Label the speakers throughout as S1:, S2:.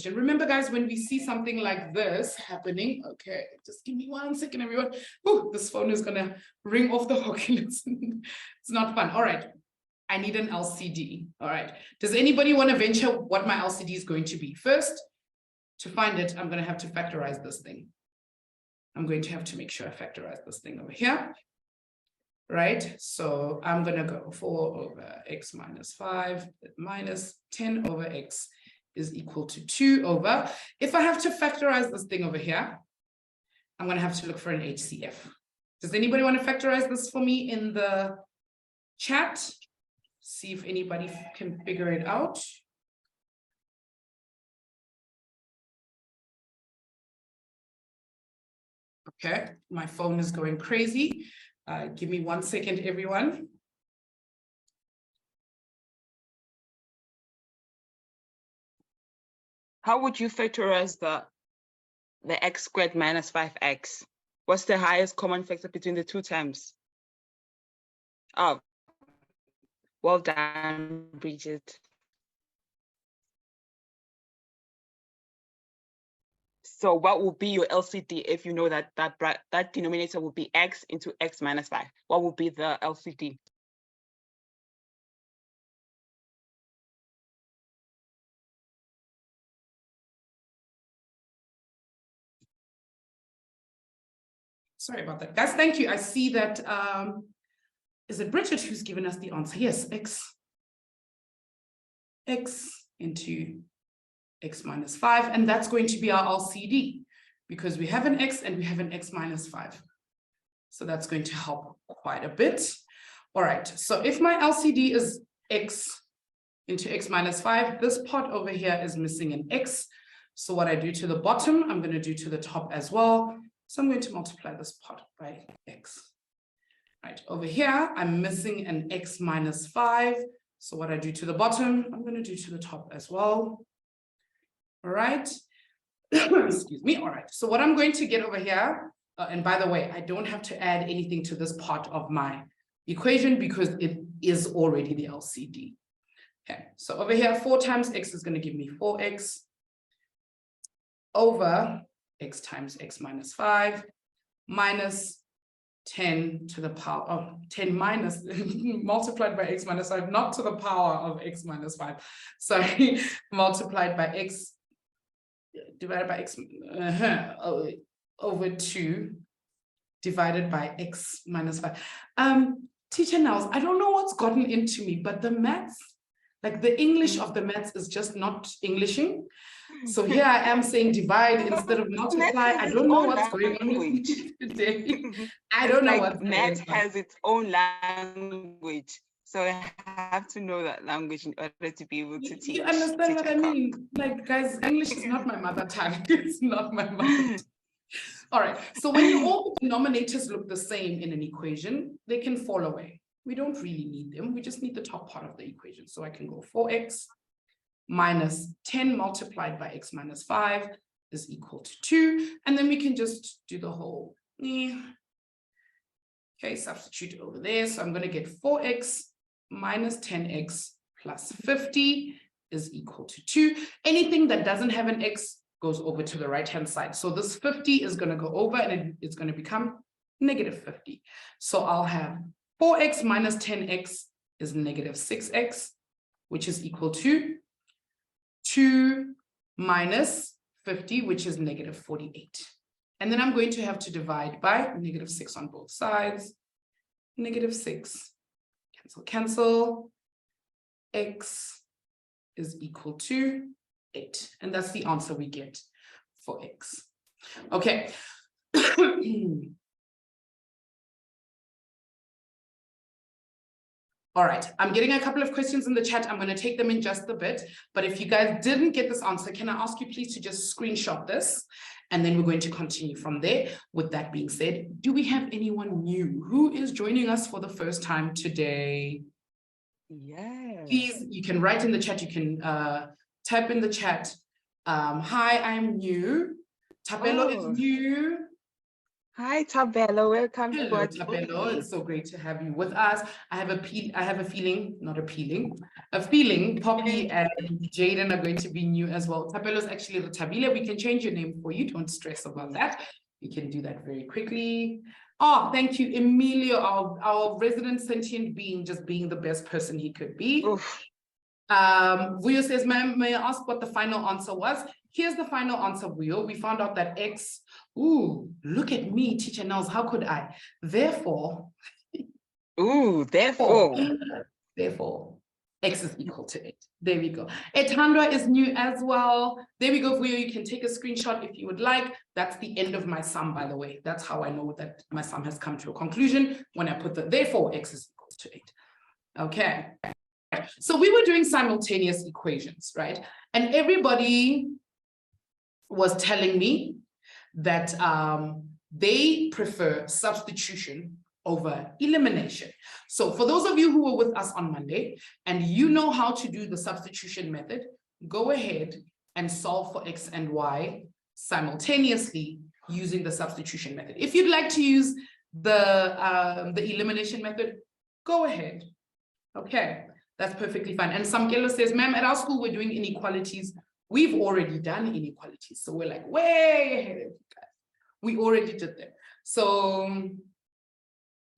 S1: question. Remember, guys, when we see something like this happening, okay, just give me 1 second, everyone. Ooh, this phone is going to ring off the hook. It's not fun. All right. I need an LCD. All right. Does anybody want to venture what my LCD is going to be? First, to find it, I'm going to have to factorize this thing. I'm going to have to make sure I factorize this thing over here. Right? So I'm going to go 4 over x minus 5 minus 10 over x is equal to 2 over. If I have to factorize this thing over here, I'm going to have to look for an HCF. Does anybody want to factorize this for me in the chat? See if anybody can figure it out. Okay, my phone is going crazy. Give me 1 second, everyone.
S2: How would you factorize the x squared minus 5x? What's the highest common factor between the two terms? Oh, well done, Bridget. So what will be your LCD if you know that that denominator will be x into x minus 5? What will be the LCD?
S1: Sorry about that, guys. Thank you. I see that, is it Bridget who's given us the answer? Yes, x into x minus 5, and that's going to be our LCD because we have an x and we have an x minus 5. So that's going to help quite a bit. All right, so if my LCD is x into x minus 5, this part over here is missing an x. So what I do to the bottom, I'm going to do to the top as well. So I'm going to multiply this part by x. Right, over here, I'm missing an x minus 5. So what I do to the bottom, I'm going to do to the top as well. All right. Excuse me. All right. So what I'm going to get over here, and by the way, I don't have to add anything to this part of my equation because it is already the LCD. Okay. So over here, 4 times x is going to give me 4x over x times x minus 5 minus 10 to the power of 10 minus multiplied by x minus 5, not to the power of x minus 5. Sorry, multiplied by x divided by x over 2 divided by x minus 5. Teacher Nels, I don't know what's gotten into me, but the maths, like the English of the maths is just not Englishing. So here I am saying divide instead of multiply. I don't know what's going on with me today. I don't know what
S2: math has its own language. So I have to know that language in order to be able to teach.
S1: You understand what I mean? Like, guys, English is not my mother tongue. It's not my mother tongue. All right. So when all the denominators look the same in an equation, they can fall away. We don't really need them. We just need the top part of the equation. So I can go 4x minus 10 multiplied by x minus 5 is equal to 2. And then we can just do the whole. Okay, substitute over there. So I'm going to get 4x minus 10x plus 50 is equal to 2. Anything that doesn't have an x goes over to the right-hand side. So this 50 is going to go over and it's going to become negative 50. So I'll have 4x minus 10x is negative 6x, which is equal to 2 minus 50, which is negative 48. And then I'm going to have to divide by negative 6 on both sides. Negative 6, cancel, cancel. X is equal to 8. And that's the answer we get for x. Okay. All right, I'm getting a couple of questions in the chat. I'm going to take them in just a bit. But if you guys didn't get this answer, can I ask you please to just screenshot this? And then we're going to continue from there. With that being said, do we have anyone new who is joining us for the first time today?
S2: Yes.
S1: Please, you can write in the chat. You can type in the chat. Hi, I'm new. Tapelo is new.
S2: Hi, Tabella. Welcome to
S1: Hello,
S2: Watobe.
S1: Tabello. It's so great to have you with us. I have a feeling, not appealing, a feeling Poppy and Jaden are going to be new as well. Tabello is actually Tabila. We can change your name for you. Don't stress about that. We can do that very quickly. Oh, thank you, Emilio, our resident sentient being, just being the best person he could be.
S2: Oof.
S1: Vuyo says, ma'am, may I ask what the final answer was? Here's the final answer, Vuyo. We found out that X, ooh, look at me, teacher Nels, how could I? Therefore, therefore, X is equal to 8. There we go. Etandra is new as well. There we go, Vuyo. You can take a screenshot if you would like. That's the end of my sum, by the way. That's how I know that my sum has come to a conclusion when I put the therefore X is equal to 8. Okay. So we were doing simultaneous equations, right? And everybody was telling me that they prefer substitution over elimination. So for those of you who were with us on Monday and you know how to do the substitution method, go ahead and solve for X and Y simultaneously using the substitution method. If you'd like to use the elimination method, go ahead. Okay. That's perfectly fine. And Samkelo says, ma'am, at our school, we're doing inequalities. We've already done inequalities. So we're like way ahead of you guys. We already did them. So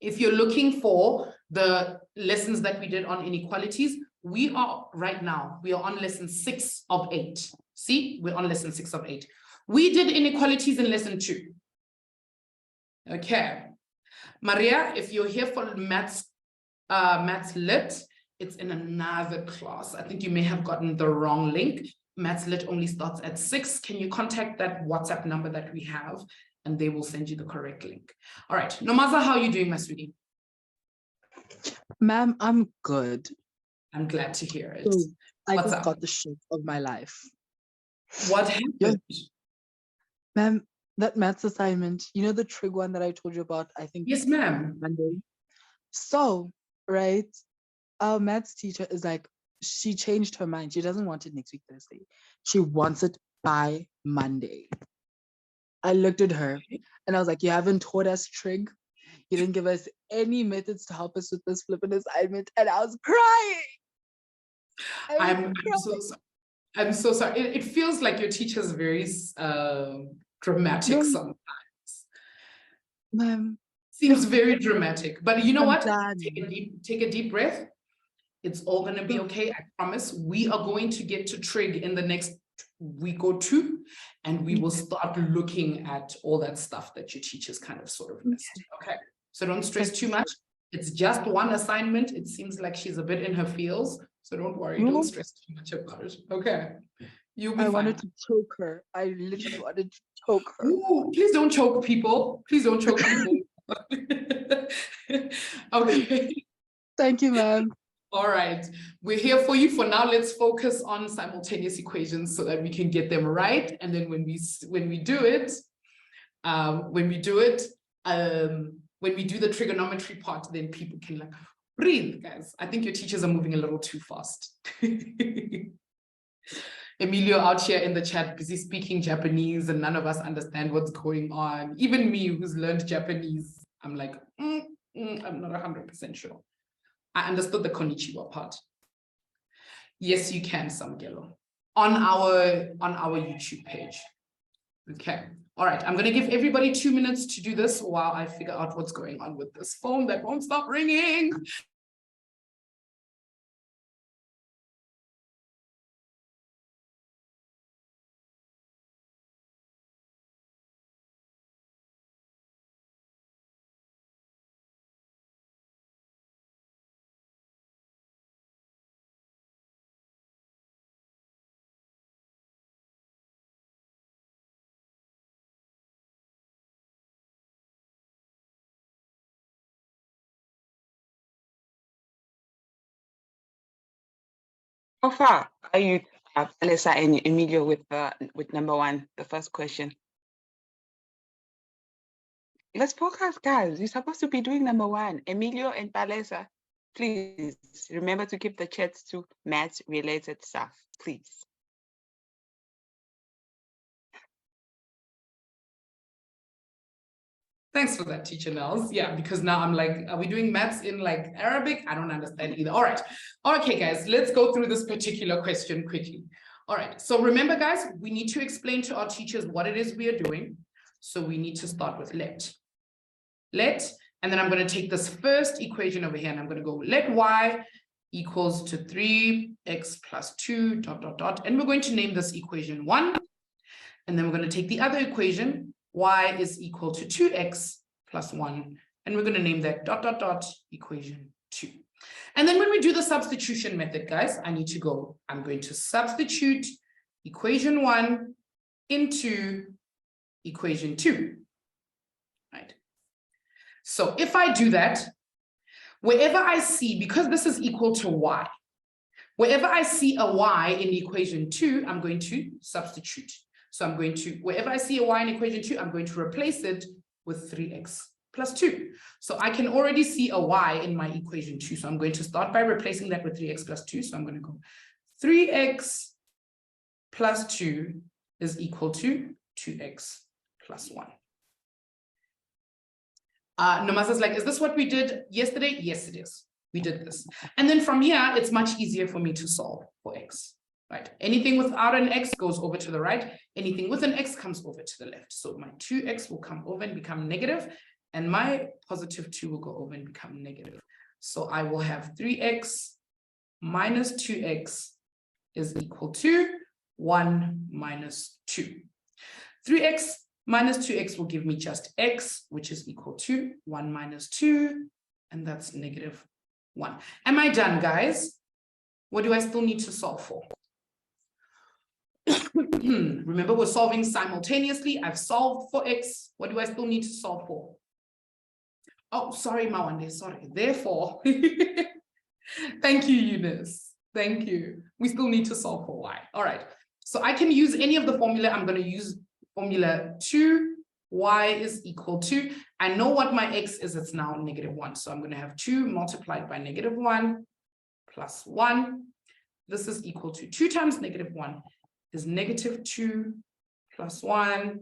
S1: if you're looking for the lessons that we did on inequalities, we are right now, we are on lesson 6 of 8. See, we're on lesson 6 of 8. We did inequalities in lesson 2. Okay. Maria, if you're here for maths lit, it's in another class. I think you may have gotten the wrong link. Maths Lit only starts at 6. Can you contact that WhatsApp number that we have and they will send you the correct link. All right. Nomaza, how are you doing, my sweetie?
S3: Ma'am, I'm good.
S1: I'm glad to hear it.
S3: So, I
S1: What's
S3: just
S1: up?
S3: got the shit of my life.
S1: What happened?
S3: Ma'am, that maths assignment, you know the trig one that I told you about, I think
S1: Yes, ma'am.
S3: Monday. So, right, our maths teacher is like, she changed her mind. She doesn't want it next week, Thursday. She wants it by Monday. I looked at her and I was like, you haven't taught us trig. You didn't give us any methods to help us with this flipping assignment. And I was crying.
S1: I'm so sorry. I'm so sorry. It feels like your teacher's very dramatic sometimes.
S3: Ma'am.
S1: Seems very dramatic. But you know
S3: I'm
S1: what?
S3: done.
S1: Take a deep breath. It's all going to be okay. I promise. We are going to get to trig in the next week or two, and we will start looking at all that stuff that your teachers kind of sort of missed. Okay. So don't stress too much. It's just one assignment. It seems like she's a bit in her feels. So don't worry. Don't stress too much about it. Okay. You'll be fine.
S3: I wanted to choke her. I literally wanted to choke her.
S1: Ooh, please don't choke people. Please don't choke people. Okay.
S3: Thank you, ma'am.
S1: All right. We're here for you. For now, let's focus on simultaneous equations so that we can get them right. And then when we do the trigonometry part, then people can like breathe, guys. I think your teachers are moving a little too fast. Emilio out here in the chat, busy speaking Japanese, and none of us understand what's going on. Even me, who's learned Japanese, I'm like, I'm not 100% sure. I understood the konnichiwa part. Yes, you can, Samgelo, on our YouTube page. Okay. All right. I'm going to give everybody 2 minutes to do this while I figure out what's going on with this phone that won't stop ringing.
S2: How far are you, Alessa and Emilio, with number 1, the first question? Let's focus, guys. You're supposed to be doing number 1. Emilio and Palesa, please remember to keep the chats to maths-related stuff, please.
S1: Thanks for that, teacher Nels. Yeah, because now I'm like, are we doing maths in like Arabic? I don't understand either. All right. Okay, guys, let's go through this particular question quickly. All right. So remember, guys, we need to explain to our teachers what it is we are doing. So we need to start with let. And then I'm going to take this first equation over here and I'm going to go let y equals to 3x plus 2 ... And we're going to name this equation 1. And then we're going to take the other equation, y is equal to 2x plus 1. And we're going to name that ... equation 2. And then when we do the substitution method, guys, I'm going to substitute equation 1 into equation 2. Right. So if I do that, wherever I see, because this is equal to y, wherever I see a y in equation 2, I'm going to substitute. So I'm going to, wherever I see a y in equation 2, I'm going to replace it with 3x plus 2. So I can already see a y in my equation 2. So I'm going to start by replacing that with 3x plus 2. So I'm going to go 3x plus 2 is equal to 2x plus 1. Namaza's like, is this what we did yesterday? Yes, it is. We did this. And then from here, it's much easier for me to solve for x, right? Anything without an x goes over to the right. Anything with an x comes over to the left. So my 2x will come over and become negative, and my positive 2 will go over and become negative. So I will have 3x minus 2x is equal to 1 minus 2. 3x minus 2x will give me just x, which is equal to 1 minus 2, and that's negative 1. Am I done, guys? What do I still need to solve for? Remember, we're solving simultaneously. I've solved for x. What do I still need to solve for? Oh, sorry, Mawande, sorry. Therefore, thank you, Eunice. Thank you. We still need to solve for y. All right. So I can use any of the formula. I'm going to use formula 2, y is equal to, I know what my x is, it's now negative 1. So I'm going to have 2 multiplied by negative 1 plus 1. This is equal to 2 times negative 1 is negative 2 plus 1.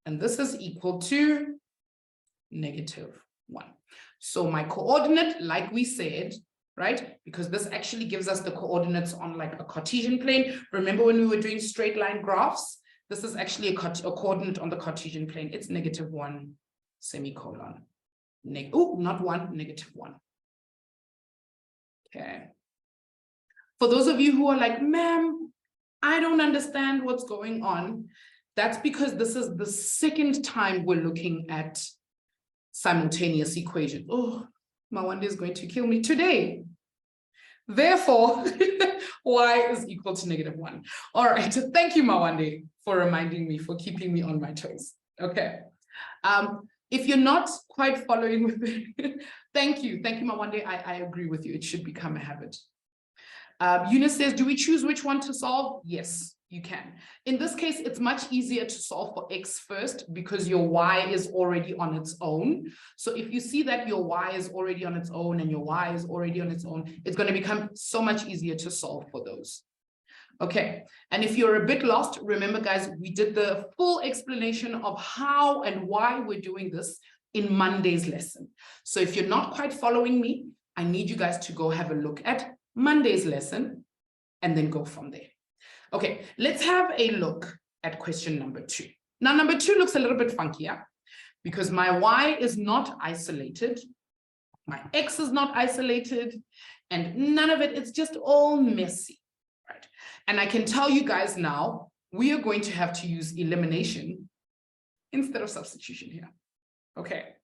S1: And this is equal to negative 1. So my coordinate, like we said, right? Because this actually gives us the coordinates on like a Cartesian plane. Remember when we were doing straight line graphs? This is actually a coordinate on the Cartesian plane. It's negative 1 semicolon. Not 1, negative 1. Okay. For those of you who are like, ma'am, I don't understand what's going on. That's because this is the second time we're looking at simultaneous equations. Oh, Mawande is going to kill me today. Therefore, y is equal to negative 1. All right, thank you, Mawande, for reminding me, for keeping me on my toes. Okay. If you're not quite following with me, thank you, Mawande. I agree with you. It should become a habit. Eunice says, do we choose which one to solve? Yes, you can. In this case, it's much easier to solve for x first because your y is already on its own. So if you see that your y is already on its own and your y is already on its own, it's going to become so much easier to solve for those. Okay, and if you're a bit lost, remember, guys, we did the full explanation of how and why we're doing this in Monday's lesson. So if you're not quite following me, I need you guys to go have a look at Monday's lesson and then go from there. Okay, let's have a look at question number 2. Now, number 2 looks a little bit funkier because my y is not isolated, my x is not isolated, and none of it, it's just all messy, right? And I can tell you guys now, we are going to have to use elimination instead of substitution here, okay?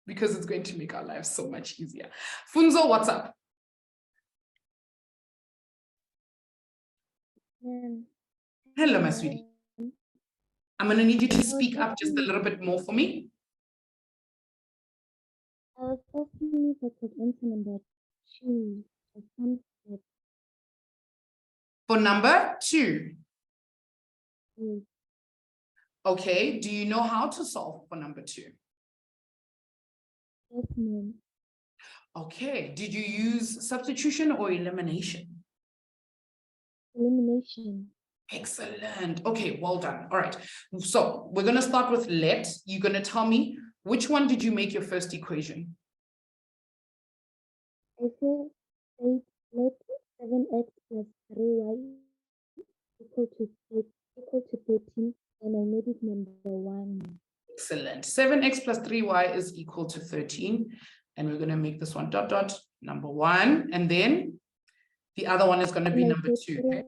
S1: Because it's going to make our lives so much easier. Funzo, what's up? Hello, my sweetie. I'm going to need you to speak up just a little bit more for me.
S4: I was asking you if I could enter number 2 for some step.
S1: For number 2.
S4: Yes.
S1: Okay, do you know how to solve for number 2?
S4: Yes, ma'am.
S1: Okay, did you use substitution or elimination?
S4: Elimination.
S1: Excellent. Okay, well done. All right. So we're going to start with let. You're going to tell me Which one did you make your first equation?
S4: I said 8, let 7x plus 3y equal to 13, and I made it number 1.
S1: Excellent. 7x plus 3y is equal to 13. And we're going to make this one dot dot number 1. And then the other one is going to be number 2. Okay?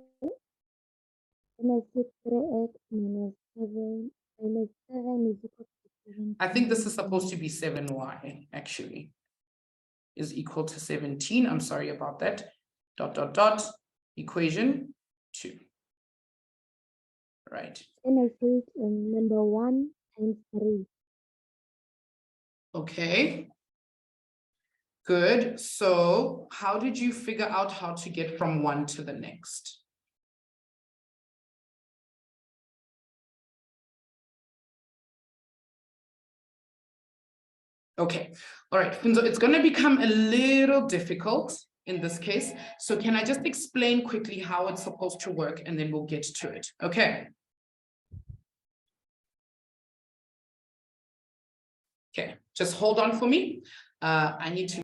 S4: And I said 3x minus 7 is equal to 17.
S1: I think this is supposed to be 7y, actually, is equal to 17. I'm sorry about that. Dot, dot, dot, equation 2. Right.
S4: And I said number 1 times 3.
S1: Okay. Good. So how did you figure out how to get from one to the next? Okay. All right. So it's going to become a little difficult in this case. So can I just explain quickly how it's supposed to work, and then we'll get to it. Okay. Okay. Just hold on for me. I need to.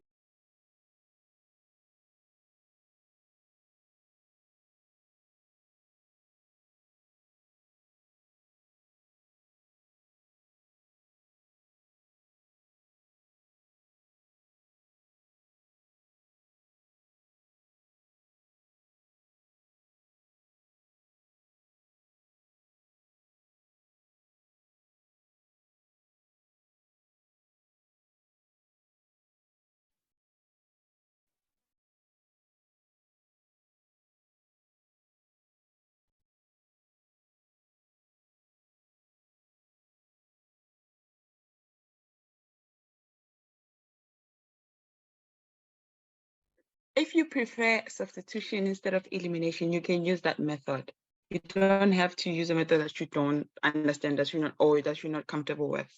S2: If you prefer substitution instead of elimination, you can use that method. You don't have to use a method that you don't understand, that you're not, or that you're not comfortable with.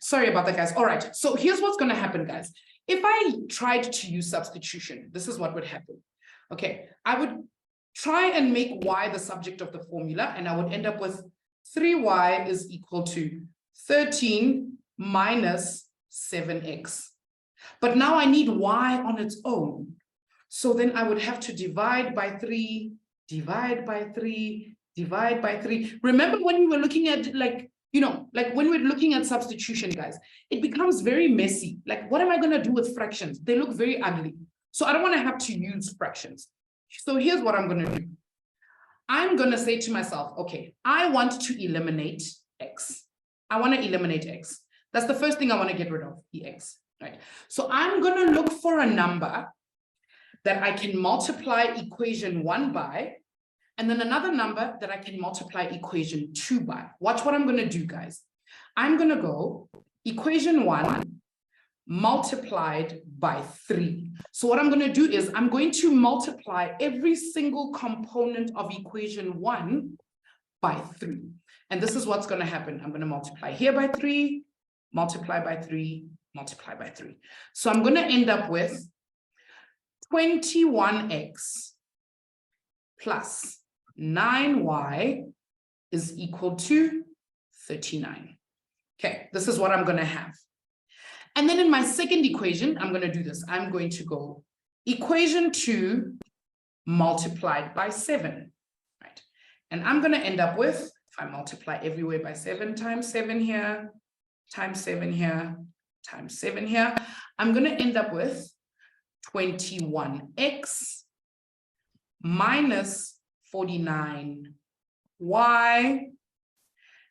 S1: Sorry about that, guys. All right. So here's what's going to happen, guys. If I tried to use substitution, this is what would happen. Okay. I would try and make y the subject of the formula, and I would end up with 3y is equal to 13 minus 7x. But now I need y on its own. So then I would have to divide by 3, divide by 3, divide by 3. Remember when we were looking at like when we're looking at substitution, guys, it becomes very messy. Like, what am I going to do with fractions? They look very ugly. So I don't want to have to use fractions. So here's what I'm going to do. I'm going to say to myself, okay, I want to eliminate x. I want to eliminate x. That's the first thing I want to get rid of, the x. Right. So I'm going to look for a number that I can multiply equation 1 by, and then another number that I can multiply equation 2 by. Watch what I'm going to do, guys. I'm going to go equation 1 multiplied by 3. So what I'm going to do is I'm going to multiply every single component of equation 1 by 3. And this is what's going to happen. I'm going to multiply here by 3, multiply by 3, multiply by 3. So I'm going to end up with 21x plus 9y is equal to 39. Okay, this is what I'm going to have. And then in my second equation, I'm going to do this. I'm going to go equation 2 multiplied by 7. Right? And I'm going to end up with, if I multiply everywhere by 7 times 7 here, times 7 here, times 7 here, I'm going to end up with 21x minus 49y,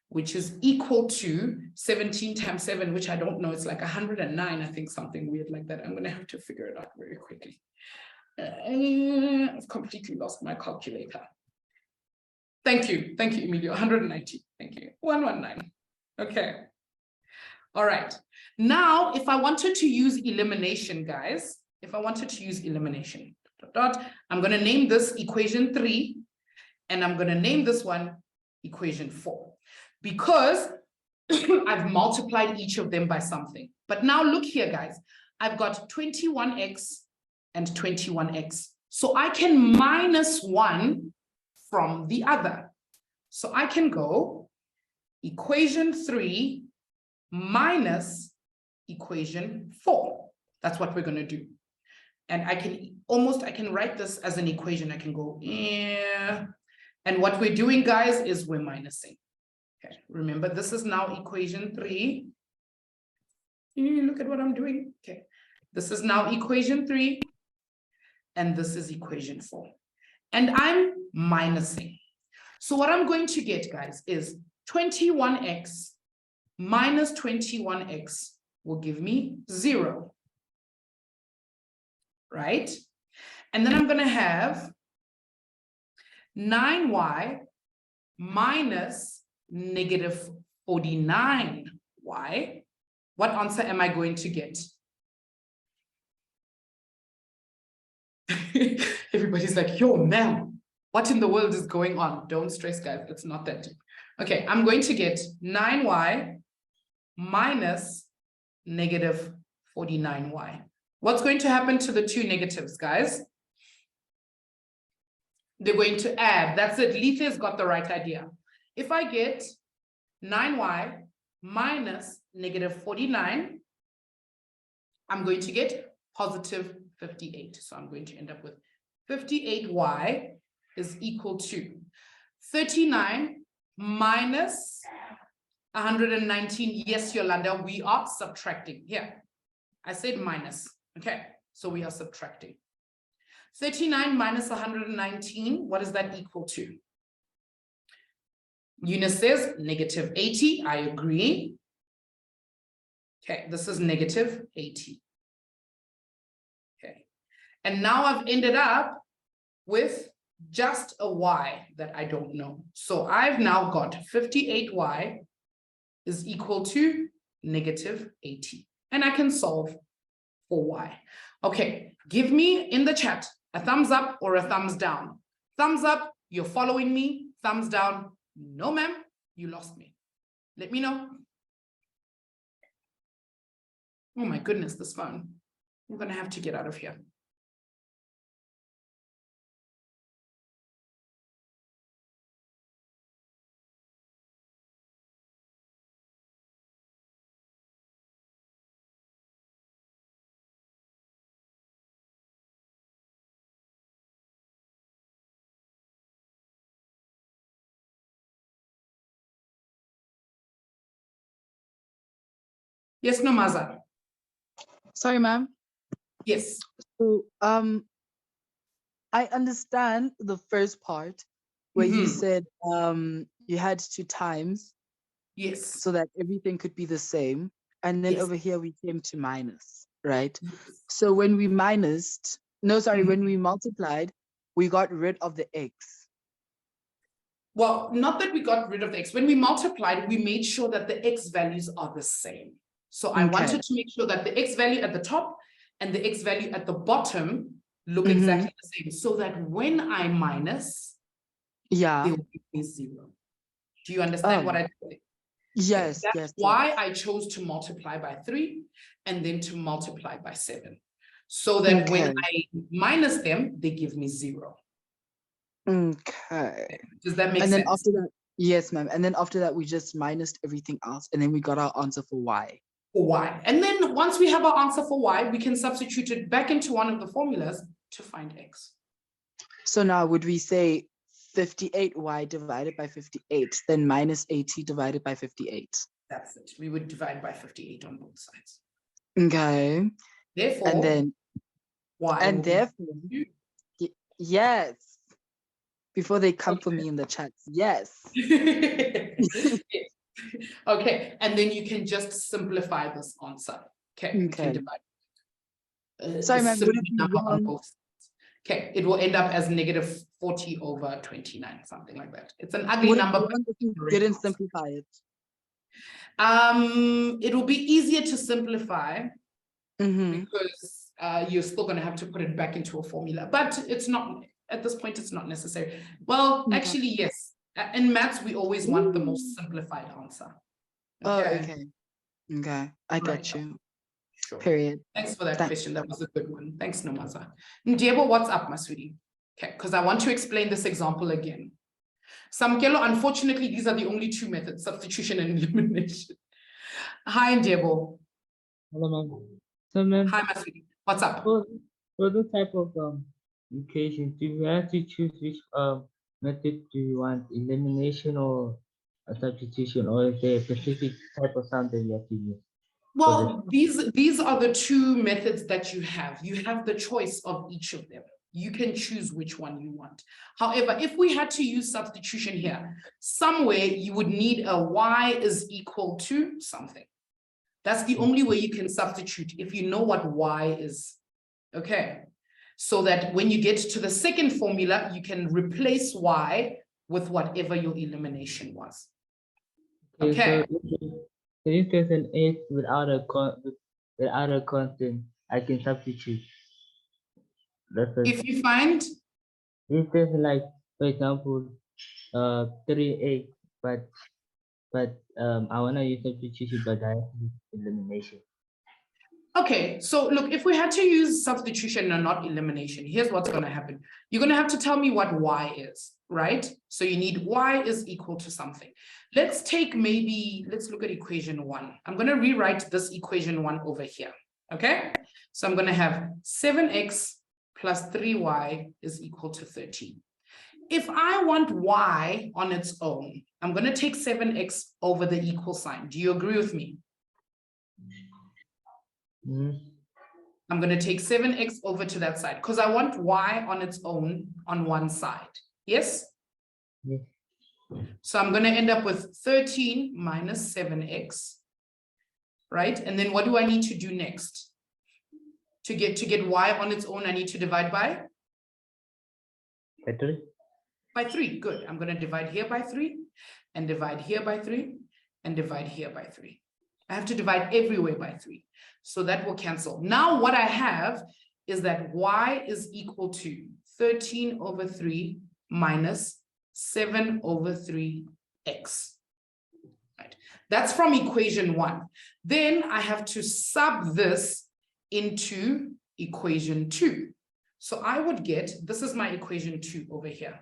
S1: which is equal to 17 times 7, which I don't know, it's like 109, I think, something weird like that. I'm going to have to figure it out very quickly. I've completely lost my calculator. Thank you, Emilio, 190, thank you, 119, okay. All right, now if I wanted to use elimination, guys, if I wanted to use elimination, I'm going to name this equation 3, and I'm going to name this one equation 4, because I've multiplied each of them by something. But now look here, guys, I've got 21x and 21x. So I can minus 1 from the other. So I can go equation 3 minus equation 4. That's what we're going to do. And I can write this as an equation. I can go, and what we're doing, guys, is we're minusing. Okay, remember, this is now equation 3. Look at what I'm doing. Okay, this is now equation 3, and this is equation 4. And I'm minusing. So what I'm going to get, guys, is 21x minus 21x will give me 0. Right? And then I'm going to have 9y minus negative 49y. What answer am I going to get? Everybody's like, yo, ma'am, what in the world is going on? Don't stress, guys. It's not that deep. Okay, I'm going to get 9y minus negative 49y. What's going to happen to the two negatives, guys? They're going to add. That's it. Lethe's got the right idea. If I get 9y minus negative 49, I'm going to get positive 58. So I'm going to end up with 58y is equal to 39 minus 119. Yes, Yolanda, we are subtracting here. I said minus. Okay, so we are subtracting. 39 minus 119, what is that equal to? Eunice says negative 80. I agree. Okay, this is negative 80. Okay, and now I've ended up with just a y that I don't know. So I've now got 58y is equal to negative 80. And I can solve for y. Okay, give me in the chat a thumbs up or a thumbs down. Thumbs up, you're following me. Thumbs down, no ma'am, you lost me. Let me know. Oh my goodness, this phone. I'm gonna have to get out of here. Yes, Nomaza.
S3: Sorry, ma'am.
S1: Yes.
S3: So I understand the first part where you said you had 2 times
S1: Yes.
S3: so that everything could be the same. And then
S1: Yes.
S3: over here we came to minus, right?
S1: Yes.
S3: So when we minused, no, sorry, when we multiplied, we got rid of the x.
S1: Well, not that we got rid of the x. When we multiplied, we made sure that the x values are the same. So I wanted to make sure that the x value at the top and the x value at the bottom look exactly the same, so that when I minus, they will give me 0. Do you understand what I did?
S3: Yes,
S1: That's
S3: yes.
S1: why I chose to multiply by 3 and then to multiply by 7. So that when I minus them, they give me 0.
S3: Okay.
S1: Does that make sense?
S3: And then after that, yes, ma'am. And then after that, we just minused everything else. And then we got our answer for y.
S1: For y. And then once we have our answer for y, we can substitute it back into one of the formulas to find x.
S3: So now would we say 58y divided by 58, then minus 80 divided by 58?
S1: That's it. We would divide by 58 on both sides.
S3: Okay.
S1: Therefore,
S3: And then
S1: y.
S3: And therefore, yes. Before they come for me in the chats, yes.
S1: Okay, and then you can just simplify this answer. Okay, you can divide.
S3: Sorry, ma'am, would it be
S1: on both sides. Okay, it will end up as negative 40 over 29, something like that. It's an ugly number. But
S3: you didn't simplify it.
S1: It will be easier to simplify because you're still going to have to put it back into a formula, but it's not, at this point, it's not necessary. Well, actually, yes. In maths, we always want the most simplified answer.
S3: Okay. Okay, I get you.
S1: Sure.
S3: Period.
S1: Thanks for that question. That was a good one. Thanks, Nomaza. Ndiebo, what's up, my sweetie? Okay, because I want to explain this example again. Samkelo, unfortunately, these are the only two methods, substitution and elimination. Hi, Ndebo.
S5: Hello, ma'am. So, ma'am,
S1: Hi, Masudi. What's up?
S5: for the type of equations, do you have to choose which method do you want, elimination or a substitution, or is there a specific type of sum that you have to use?
S1: Well, these are the two methods that you have. You have the choice of each of them. You can choose which one you want. However, if we had to use substitution here, somewhere you would need a y is equal to something. That's the only way you can substitute, if you know what y is. Okay, so that when you get to the second formula, you can replace y with whatever your elimination was. Okay.
S5: So if there's an 8 without a constant, I can substitute.
S1: If you find,
S5: If there's like, for example, 3x, but I wanna use substitution, but I have to use elimination.
S1: okay, so look, if we had to use substitution and not elimination, here's what's going to happen. You're going to have to tell me what y is, right? So you need y is equal to something. Let's look at equation 1. I'm going to rewrite this equation 1 over here, okay? So I'm going to have 7x plus 3y is equal to 13. If I want y on its own, I'm going to take 7x over the equal sign. Do you agree with me? I'm going to take 7x over to that side because I want y on its own on one side. Yes?
S5: Yes.
S1: So I'm going to end up with 13 minus 7x, right? And then what do I need to do next? To get y on its own, I need to divide by?
S5: By 3?
S1: By 3. Good. I'm going to divide here by 3 and divide here by 3 and divide here by 3. I have to divide everywhere by 3. So that will cancel. Now what I have is that y is equal to 13 over 3 minus 7 over 3x. Right. That's from equation 1. Then I have to sub this into equation 2. So I would get, this is my equation 2 over here.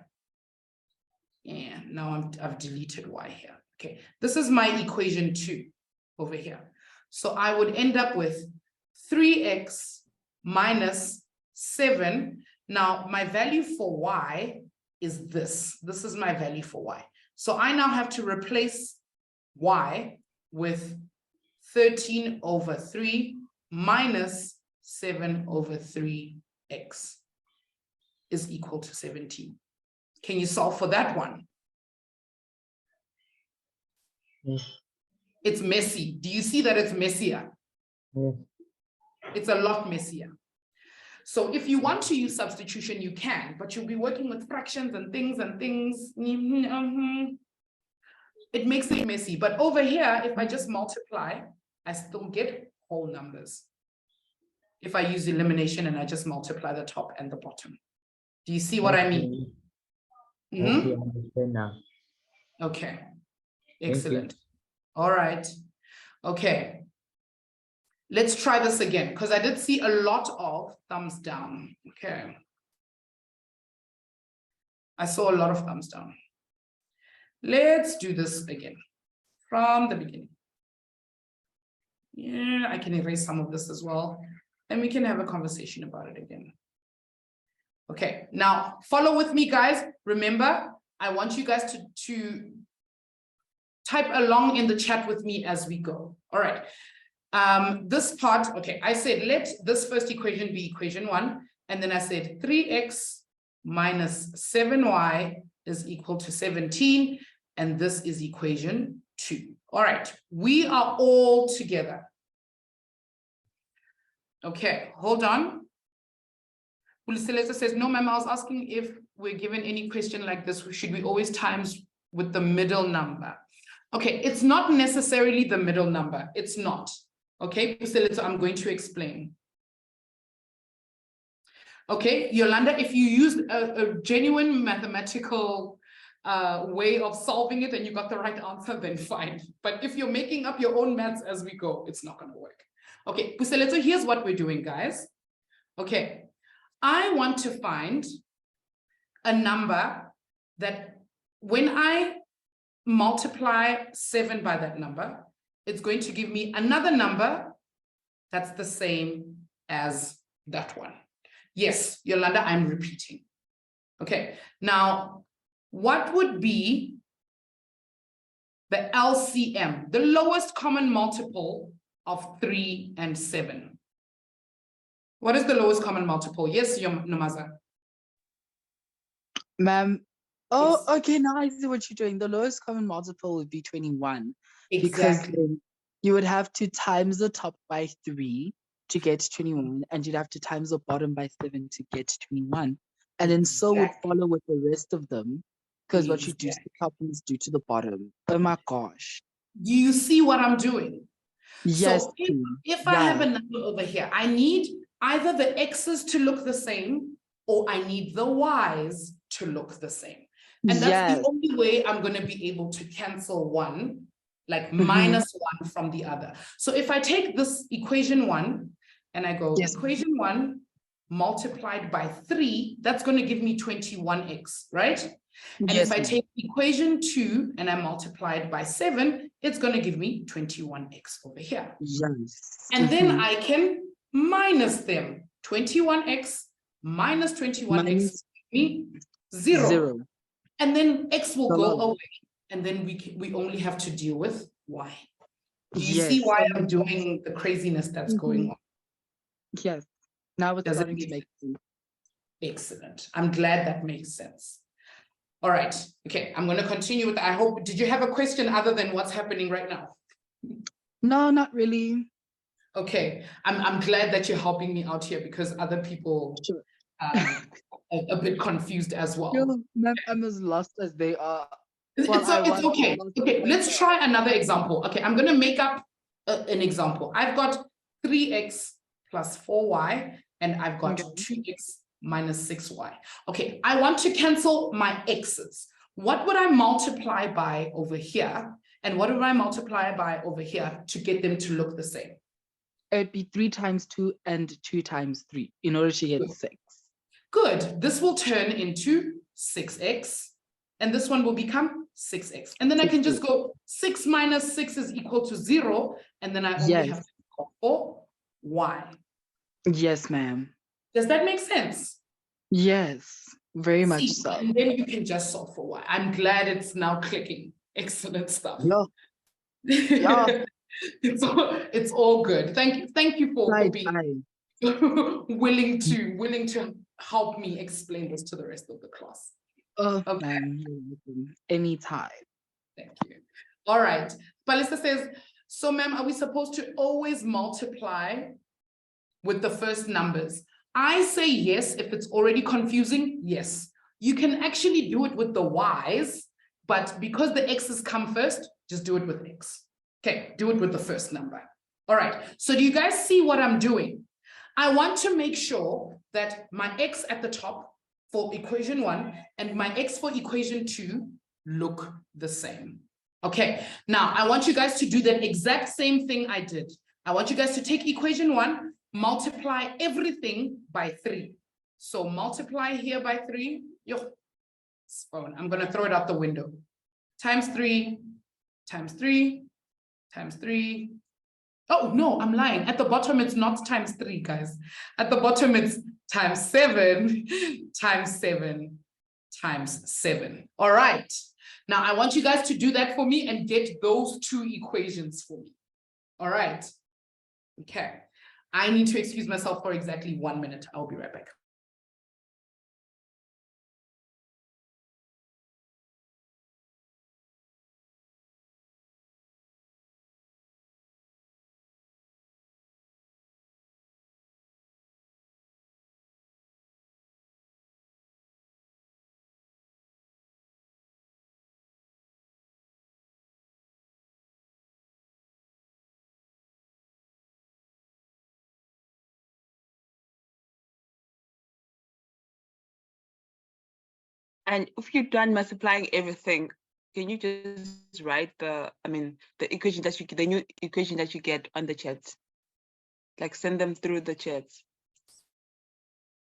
S1: Yeah, now I've deleted y here. Okay, this is my equation 2 over here. So I would end up with 3x minus 7. Now my value for y is this. This is my value for y. So I now have to replace y with 13 over 3 minus 7 over 3x is equal to 17. Can you solve for that one?
S5: Yes.
S1: It's messy. Do you see that it's messier?
S5: Yes.
S1: It's a lot messier. So if you want to use substitution, you can, but you'll be working with fractions and things. It makes it messy. But over here, if I just multiply, I still get whole numbers. If I use elimination and I just multiply the top and the bottom. Do you see what I mean?
S5: Okay, I understand now.
S1: Okay,
S5: you.
S1: excellent. All right. Okay. Let's try this again because I did see a lot of thumbs down. Okay. I saw a lot of thumbs down. Let's do this again from the beginning. Yeah, I can erase some of this as well. And we can have a conversation about it again. Okay, now follow with me, guys. Remember, I want you guys to type along in the chat with me as we go. All right. This part, okay, I said let this first equation be equation 1, and then I said 3x minus 7y is equal to 17, and this is equation 2. All right, we are all together. Okay, hold on. Uliseleza says, no, ma'am, I was asking if we're given any question like this, should we always times with the middle number? Okay, it's not necessarily the middle number. It's not. Okay, so I'm going to explain. Okay, Yolanda, if you use a genuine mathematical way of solving it and you got the right answer, then fine. But if you're making up your own maths as we go, it's not going to work. Okay, so here's what we're doing, guys. Okay, I want to find a number that when I multiply 7 by that number, it's going to give me another number that's the same as that one. Yes, Yolanda, I'm repeating. Okay, now what would be the LCM, the lowest common multiple of 3 and 7? What is the lowest common multiple? Yes, Nomaza.
S3: Ma'am. Oh,
S1: Yes.
S3: okay. Now I see what you're doing. The lowest common multiple would be 21. Because
S1: Exactly.
S3: then you would have to times the top by 3 to get 21, and you'd have to times the bottom by 7 to get 21. And then so would
S1: Exactly.
S3: follow with the rest of them, because what you do to the
S1: Exactly.
S3: top is due to the bottom. Oh my gosh.
S1: Do you see what I'm doing?
S3: Yes.
S1: So
S3: Queen.
S1: if I have
S3: Yeah.
S1: a number over here, I need either the x's to look the same, or I need the y's to look the same. And that's
S3: Yes.
S1: the only way I'm going to be able to cancel one, like
S3: Mhm.
S1: minus one from the other. So if I take this equation 1 and I go
S3: Yes.
S1: equation 1 multiplied by 3, that's going to give me 21x, right? And
S3: Yes,
S1: if I
S3: ma'am.
S1: take equation 2 and I multiply it by 7, it's going to give me 21x over here.
S3: Yes.
S1: And then
S3: Mhm.
S1: I can minus them. 21x minus 21x
S3: Minus
S1: me 0.
S3: 0.
S1: And then x will go
S3: Hello.
S1: away. And then we only have to deal with y. Do you
S3: Yes.
S1: see why
S3: and
S1: I'm
S3: then-
S1: doing the craziness that's going
S3: Mhm.
S1: on?
S3: Yes. Now it's
S1: Does it
S3: starting to
S1: make
S3: make sense.
S1: Excellent. I'm glad that makes sense. All right. Okay, I'm going to continue with, I hope, did you have a question other than what's happening right now?
S3: No, not really.
S1: Okay, I'm glad that you're helping me out here because other people
S3: Sure.
S1: are a bit confused as well.
S3: Yo, ma'am, I'm as lost as they are.
S1: It's,
S3: Well, I
S1: it's
S3: was
S1: okay.
S3: lost
S1: Okay,
S3: as
S1: let's
S3: well.
S1: try another example. Okay, I'm going to make up an example. I've got 3x plus 4y, and I've got
S3: Okay.
S1: 2x minus 6y. Okay, I want to cancel my x's. What would I multiply by over here? And what would I multiply by over here to get them to look the same?
S3: It'd be 3 times 2 and 2 times 3 in order to get 6.
S1: Good. This will turn into 6x, and this one will become 6x. And then I can just go 6 minus 6 is equal to 0, and then I only
S3: Yes.
S1: have to go for y.
S3: Yes, ma'am.
S1: Does that make sense?
S3: Yes, very much
S1: See,
S3: so.
S1: and then you can just solve for y. I'm glad it's now clicking. Excellent stuff.
S3: Yeah.
S1: It's all good. Thank you for
S3: Right,
S1: being
S3: right.
S1: willing to help me explain this to the rest of the class.
S3: Oh,
S1: Okay.
S3: ma'am, you're welcome. Anytime.
S1: Thank you. All right. Palista says, so ma'am, are we supposed to always multiply with the first numbers? I say yes, if it's already confusing, yes. You can actually do it with the y's, but because the x's come first, just do it with x. Okay, do it with the first number. All right, so do you guys see what I'm doing? I want to make sure that my x at the top for equation 1 and my x for equation 2 look the same. Okay, now I want you guys to do that exact same thing I did. I want you guys to take equation 1, multiply everything by 3. So multiply here by 3. Yo, phone. I'm going to throw it out the window. Times 3, times 3, times 3. Oh, no, I'm lying. At the bottom, it's not times 3, guys. At the bottom, it's times 7, times 7, times 7. All right. Now, I want you guys to do that for me and get those 2 equations for me. All right. Okay. I need to excuse myself for exactly 1 minute. I'll be right back.
S2: And if you're done multiplying everything, can you just write the equation that the new equation that you get on the chat? Like send them through the chat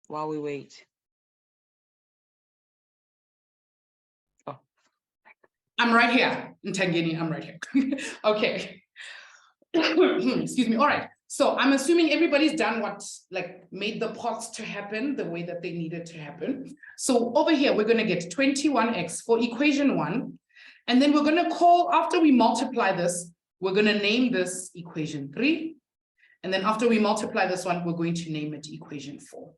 S2: while we wait. Oh,
S1: I'm right here in Tanganyika. I'm right here. Okay. Excuse me. All right. So I'm assuming everybody's done what, like, made the pots to happen the way that they needed to happen. So over here, we're going to get 21x for equation 1. And then we're going to call, after we multiply this, we're going to name this equation 3. And then after we multiply this one, we're going to name it equation 4.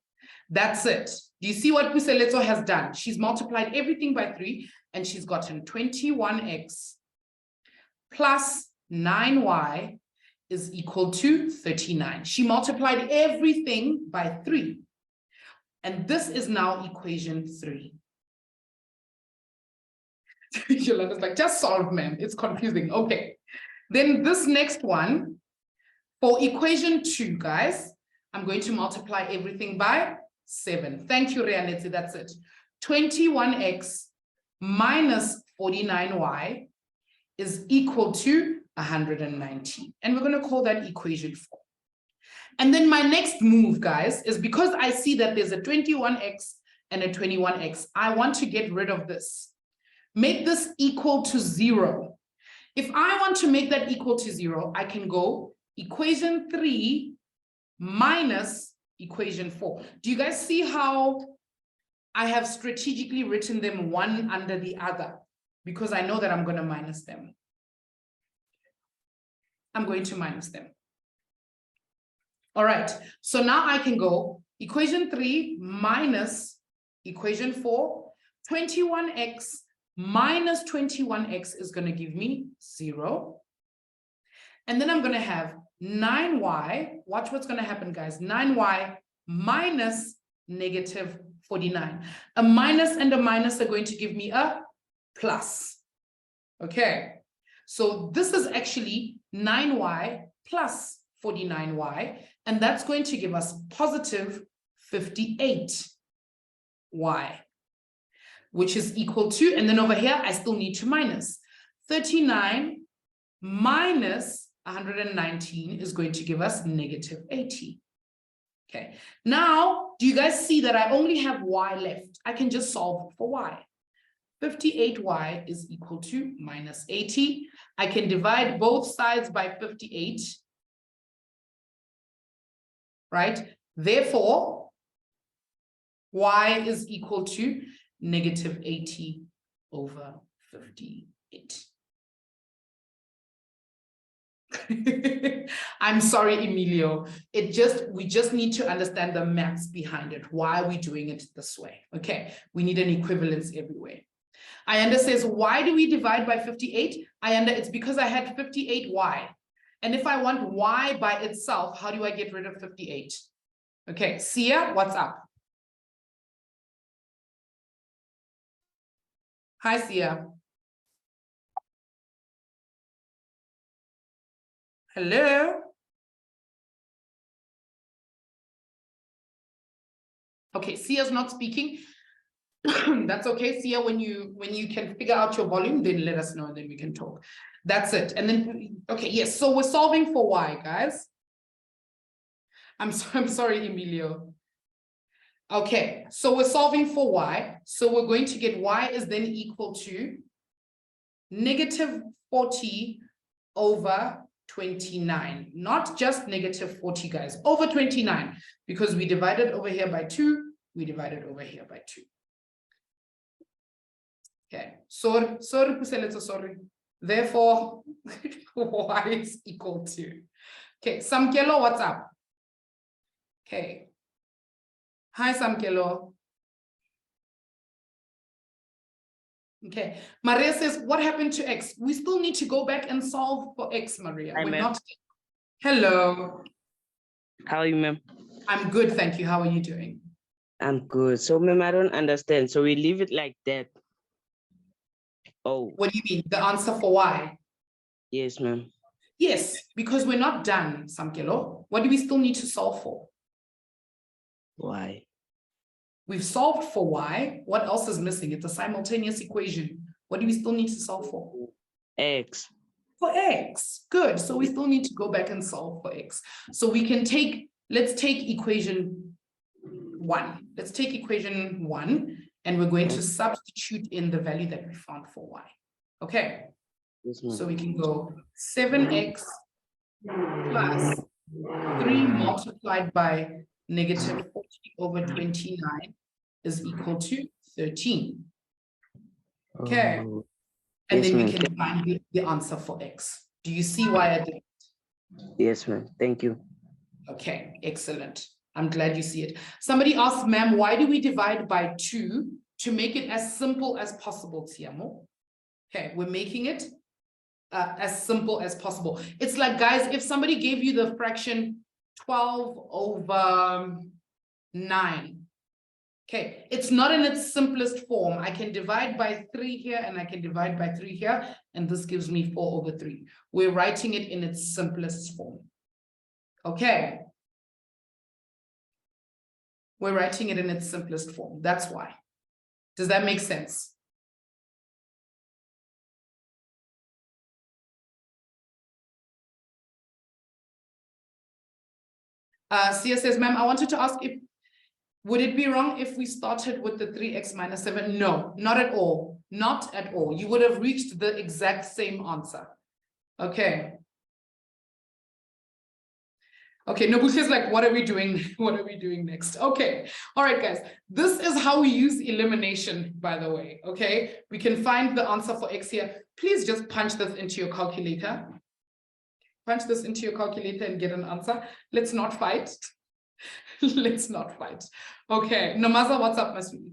S1: That's it. Do you see what Puseletso has done? She's multiplied everything by 3, and she's gotten 21x plus 9y is equal to 39. She multiplied everything by 3. And this is now equation 3. Yolanda's like, just solve, ma'am. It's confusing. Okay. Then this next one, for equation 2, guys, I'm going to multiply everything by 7. Thank you, Rianetsi. That's it. 21x minus 49y is equal to 119. And we're going to call that equation 4. And then my next move, guys, is because I see that there's a 21x and a 21x, I want to get rid of this. Make this equal to 0. If I want to make that equal to 0, I can go equation 3 minus equation 4. Do you guys see how I have strategically written them one under the other? Because I know that I'm going to minus them. I'm going to minus them. All right, so now I can go equation 3 minus equation 4. 21x minus 21x is going to give me 0. And then I'm going to have 9y. Watch what's going to happen, guys. 9y minus negative 49. A minus and a minus are going to give me a plus. Okay, so this is actually 9y plus 49y, and that's going to give us positive 58y, which is equal to, and then over here, I still need to minus 39 minus 119 is going to give us negative 80. Okay, now, do you guys see that I only have y left? I can just solve for y. 58y is equal to minus 80. I can divide both sides by 58. Right? Therefore, y is equal to negative 80 over 58. I'm sorry, Emilio. We just need to understand the maths behind it. Why are we doing it this way? Okay, we need an equivalence everywhere. Ayanda says, why do we divide by 58? Ayanda, it's because I had 58y. And if I want y by itself, how do I get rid of 58? Okay, Sia, what's up? Hi, Sia. Hello? Okay, Sia's not speaking. That's okay, Sia. When you can figure out your volume, then let us know, and then we can talk. That's it. And then, okay, yes. So we're solving for y, guys. I'm sorry, Emilio. Okay, so we're solving for y. So we're going to get y is then equal to negative 40 over 29. Not just negative 40, guys, over 29, because we divided over here by 2, we divided over here by 2. Okay, sorry, sorry. Therefore, y is equal to. Okay, Samkelo, what's up? Okay. Hi, Samkelo. Okay, Maria says, what happened to x? We still need to go back and solve for x, Maria.
S2: Hi,
S1: We're
S2: ma'am.
S1: not. Hello.
S2: How are you, ma'am?
S1: I'm good, thank you. How are you doing?
S2: I'm good. So, ma'am, I don't understand. So we leave it like that. Oh,
S1: What do you mean? The answer for y?
S2: yes, ma'am.
S1: Yes, because we're not done, Samkelo. What do we still need to solve for?
S2: Why?
S1: We've solved for y. What else is missing? It's a simultaneous equation. What do we still need to solve for?
S2: X.
S1: For x. Good. So we still need to go back and solve for x. So we can take, let's take equation 1. Let's take equation 1, and we're going to substitute in the value that we found for y. Okay,
S6: Yes, ma'am.
S1: so we can go 7x plus 3 multiplied by negative 40 over 29 is equal to 13. Okay.
S6: Oh,
S1: And
S6: yes,
S1: then we
S6: ma'am.
S1: can find the answer for x. Do you see why I did?
S6: Yes, ma'am. Thank you.
S1: Okay, excellent. I'm glad you see it. Somebody asked, ma'am, why do we divide by 2 to make it as simple as possible, Tiamo? Okay, we're making it as simple as possible. It's like, guys, if somebody gave you the fraction 12 over 9, okay, it's not in its simplest form. I can divide by 3 here and I can divide by 3 here, and this gives me 4 over 3. We're writing it in its simplest form. Okay. We're writing it in its simplest form. That's why. Does that make sense? Sia says, ma'am, I wanted to ask if, would it be wrong if we started with the 3x minus 7? No, not at all. Not at all. You would have reached the exact same answer. Okay. Okay, Nobusha's like, what are we doing? What are we doing next? Okay, all right, guys. This is how we use elimination, by the way, okay? We can find the answer for x here. Please just punch this into your calculator. Punch this into your calculator and get an answer. Let's not fight. Let's not fight. Okay, Namaza, what's up, Masudi?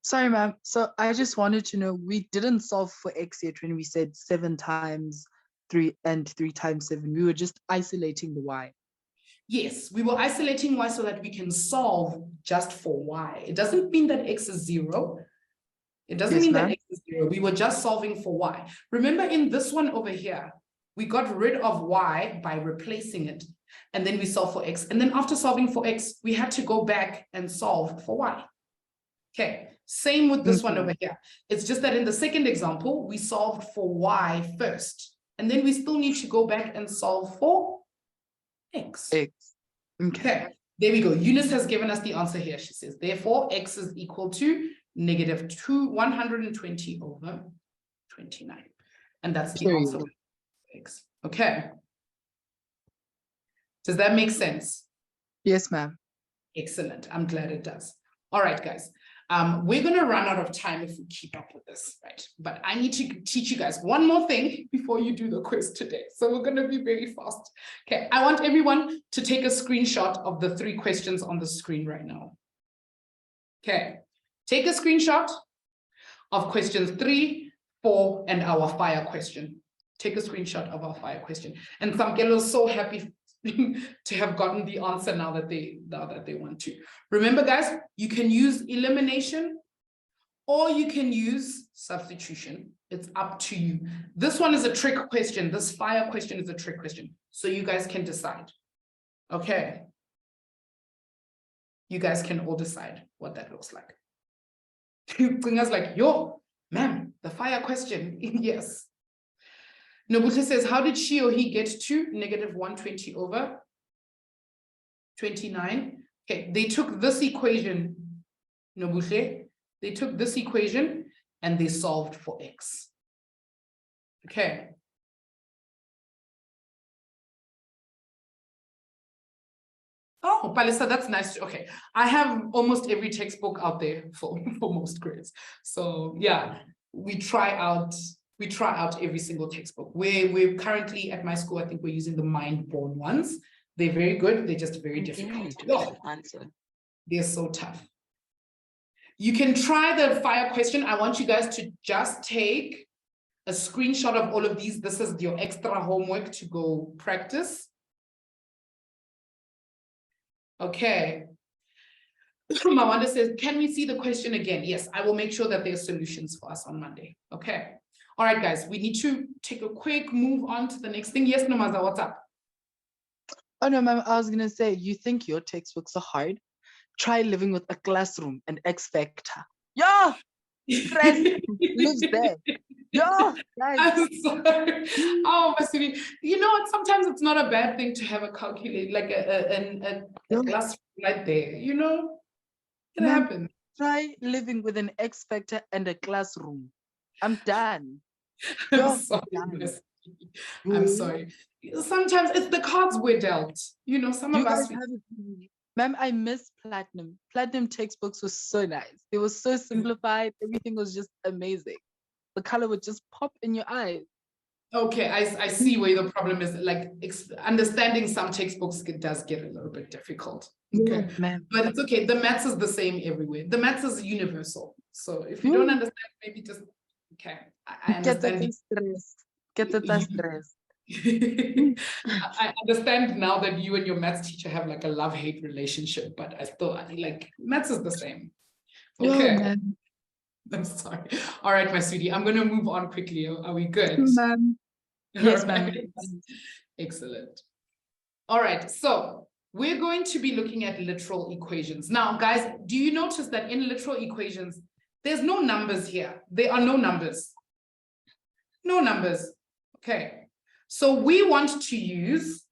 S3: Sorry, ma'am. So I just wanted to know, we didn't solve for x yet when we said 7 times 3 and 3 times 7. We were just isolating the y.
S1: Yes, we were isolating y so that we can solve just for y. It doesn't mean that x is 0. It doesn't
S3: Yes,
S1: mean that
S3: ma'am.
S1: x is 0. We were just solving for y. Remember in this one over here, we got rid of y by replacing it. And then we solve for x. And then after solving for x, we had to go back and solve for y. Okay, same with this one over here. It's just that in the second example, we solved for y first. And then we still need to go back and solve for x.
S3: X.
S1: Okay, there we go. Eunice has given us the answer here. She says, therefore, x is equal to negative 120 over 29. And that's the answer for x. Okay. Does that make sense?
S3: Yes, ma'am.
S1: Excellent. I'm glad it does. All right, guys. We're going to run out of time if we keep up with this, right? But I need to teach you guys one more thing before you do the quiz today. So we're going to be very fast. Okay, I want everyone to take a screenshot of the 3 questions on the screen right now. Okay, take a screenshot of questions 3, 4, and our fire question. Take a screenshot of our fire question. And Samkelo is so happy to have gotten the answer now that they want to. Remember, guys, you can use elimination or you can use substitution. It's up to you. This one is a trick question. This fire question is a trick question. So you guys can decide. Okay. You guys can all decide what that looks like. Bringa's like, yo, ma'am, the fire question. Yes. Nobuta says, how did she or he get to negative 120 over 29? Okay, they took this equation, Nobuta, they took this equation and they solved for x. Okay. Oh, Palisa, that's nice. Okay, I have almost every textbook out there for most grades. So yeah, we try out every single textbook. We're currently at my school, I think we're using the mind-born ones. They're very good, they're just very difficult. Oh, they're so tough. You can try the fire question. I want you guys to just take a screenshot of all of these. This is your extra homework to go practice. Okay. Mawanda says, can we see the question again? Yes, I will make sure that there's solutions for us on Monday. Okay. All right, guys, we need to take a quick move on to the next thing. Yes, Namaza, what's up?
S3: Oh no, ma'am, I was gonna say, you think your textbooks are hard? Try living with a classroom and X Factor. Yeah, stress lives there. Yeah, guys.
S1: I'm sorry. Oh, Masudi, you know what? Sometimes it's not a bad thing to have a calculator, like a class right there. You know, it
S3: Ma'am,
S1: happens.
S3: try living with an X Factor and a classroom. I'm done.
S1: I'm
S3: You're
S1: sorry,
S3: done.
S1: Miss. I'm sorry. Sometimes it's the cards we're dealt. You know, some
S3: You
S1: of us.
S3: guys have it. Ma'am, I miss Platinum. Platinum textbooks were so nice. They were so simplified. Everything was just amazing. The color would just pop in your eyes.
S1: Okay, I see where the problem is. Like understanding some textbooks does get a little bit difficult. Okay,
S3: Yes, ma'am.
S1: but it's okay. The maths is the same everywhere. The maths is universal. So if you don't understand, maybe just okay. I understand.
S3: Get the
S1: You-
S3: stress.
S1: I understand now that you and your maths teacher have like a love-hate relationship, but I still like maths is the same. Okay,
S3: ma'am.
S1: I'm sorry. All right, my sweetie, I'm going to move on quickly. Are we good?
S3: Ma'am. Yes,
S1: All
S3: ma'am.
S1: right. Excellent. All right, so we're going to be looking at literal equations. Now, guys, do you notice that in literal equations, there's no numbers here? There are no numbers. No numbers. Okay. So we want to use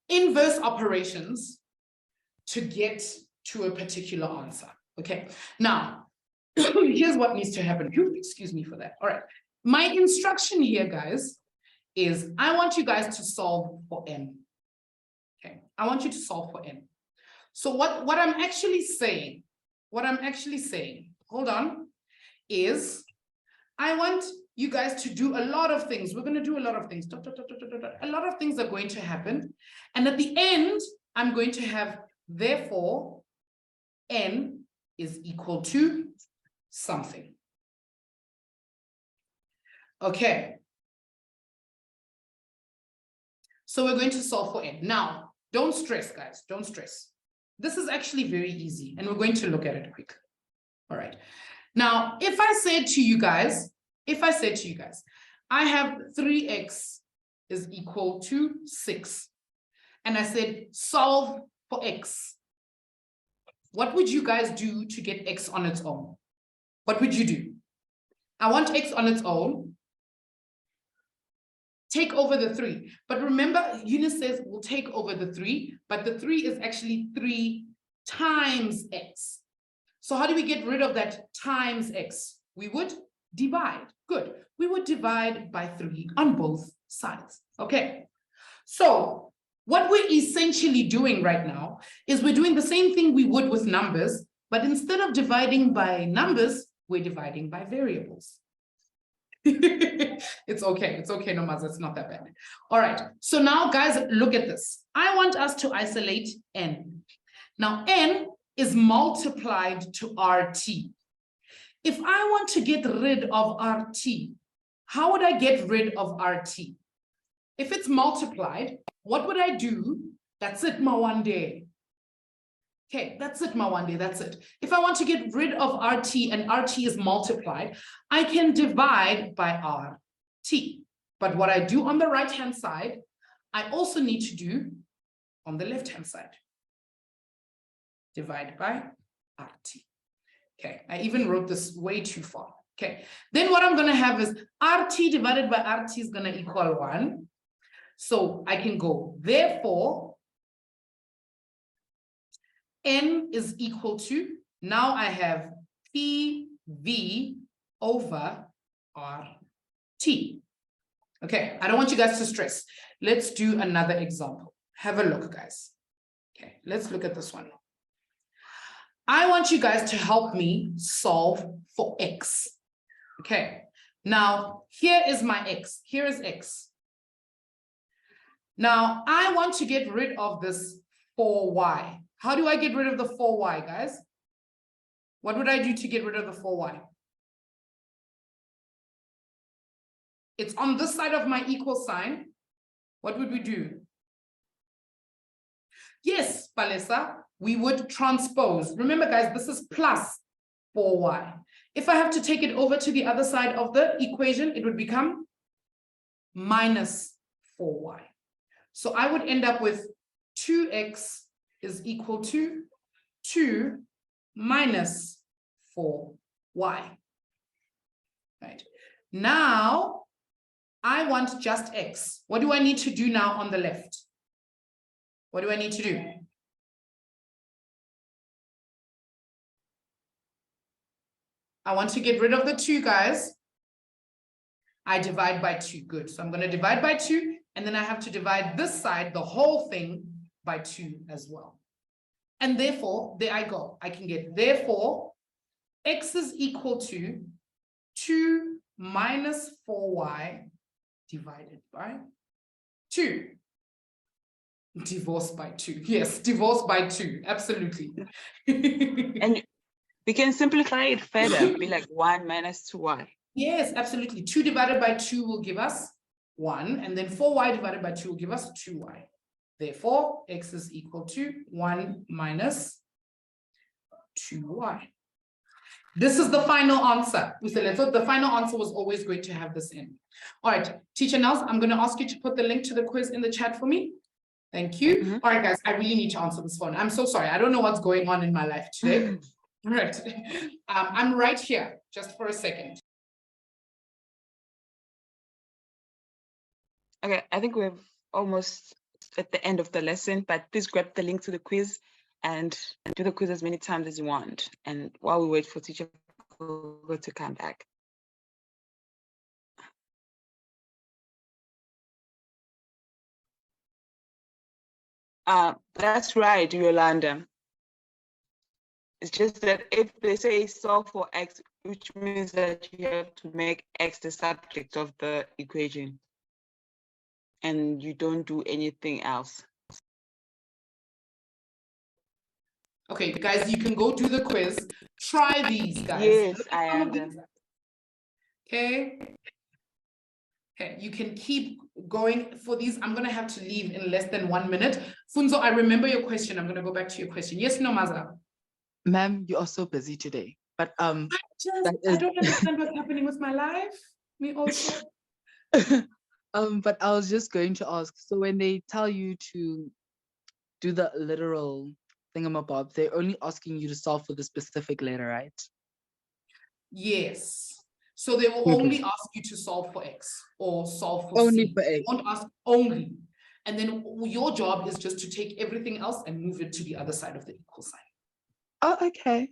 S1: inverse operations to get to a particular answer. Okay. Now, here's what needs to happen. Excuse me for that. All right. My instruction here, guys, is I want you guys to solve for n. Okay. I want you to solve for n. So what I'm actually saying, hold on, is I want you guys to do a lot of things. We're going to do a lot of things. A lot of things are going to happen. And at the end, I'm going to have, therefore, n is equal to something. Okay. So we're going to solve for n. Now, don't stress, guys. Don't stress. This is actually very easy, and we're going to look at it quickly. All right. Now, if I said to you guys, I have 3x is equal to 6, and I said, solve for x, what would you guys do to get x on its own? What would you do? I want x on its own. Take over the 3. But remember, Eunice says we'll take over the 3, but the 3 is actually 3 times x. So how do we get rid of that times x? We would divide. Good. We would divide by 3 on both sides. Okay. So what we're essentially doing right now is we're doing the same thing we would with numbers, but instead of dividing by numbers, we're dividing by variables. It's okay, Nomaz, it's not that bad. All right, so now guys, look at this. I want us to isolate n. Now n is multiplied to RT. If I want to get rid of RT, how would I get rid of RT? If it's multiplied, what would I do? That's it, my one day. Okay, that's it, my one day, that's it. If I want to get rid of RT and RT is multiplied, I can divide by RT. But what I do on the right-hand side, I also need to do on the left-hand side. Divide by RT. Okay, I even wrote this way too far. Okay, then what I'm gonna have is RT divided by RT is gonna equal 1. So I can go, therefore, n is equal to, now I have PV over RT. Okay, I don't want you guys to stress. Let's do another example. Have a look, guys. Okay, let's look at this one. I want you guys to help me solve for x. Okay, now here is my x. Here is x. Now I want to get rid of this 4y. How do I get rid of the 4y, guys? What would I do to get rid of the 4y? It's on this side of my equal sign. What would we do? Yes, Palesa, we would transpose. Remember, guys, this is plus 4y. If I have to take it over to the other side of the equation, it would become minus 4y. So I would end up with 2x is equal to 2 minus 4y. Right. Now, I want just x. What do I need to do now on the left? What do I need to do? I want to get rid of the 2, guys. I divide by 2. Good. So I'm going to divide by 2, and then I have to divide this side, the whole thing, by 2 as well. And therefore, there I go. I can get, therefore, x is equal to 2 minus 4y divided by 2. Divorced by 2. Yes, divorced by 2. Absolutely.
S2: And we can simplify it further, be like 1 minus 2y.
S1: Yes, absolutely. 2 divided by 2 will give us 1, and then 4y divided by 2 will give us 2y. Therefore, x is equal to 1 minus 2y. This is the final answer. So the final answer was always going to have this in. All right, teacher Nels, I'm going to ask you to put the link to the quiz in the chat for me. Thank you. All right, guys, I really need to answer this phone. I'm so sorry. I don't know what's going on in my life today. All right. I'm right here, just for a second.
S2: Okay, I think we're almost at the end of the lesson, but please grab the link to the quiz and do the quiz as many times as you want. And while we wait for teacher to come back. That's right, Yolanda. It's just that if they say solve for x, which means that you have to make x the subject of the equation, and you don't do anything else.
S1: Okay, guys, you can go do the quiz. Try these, guys.
S2: Yes,
S1: Look at
S2: I
S1: some of
S2: understand.
S1: these. Okay. Okay, you can keep going for these. I'm going to have to leave in less than 1 minute. Funzo, I remember your question. I'm going to go back to your question. Yes, no, Maza?
S3: Ma'am, you are so busy today. But
S1: I
S3: is-
S1: don't understand what's happening with my life. Me also.
S3: but I was just going to ask, so when they tell you to do the literal thingamabob, they're only asking you to solve for the specific letter, right?
S1: Yes. So they will
S3: Okay.
S1: only ask you to solve for X or solve for
S3: Only
S1: C.
S3: for
S1: They
S3: X.
S1: won't ask only. And then your job is just to take everything else and move it to the other side of the equal sign.
S3: Oh, okay.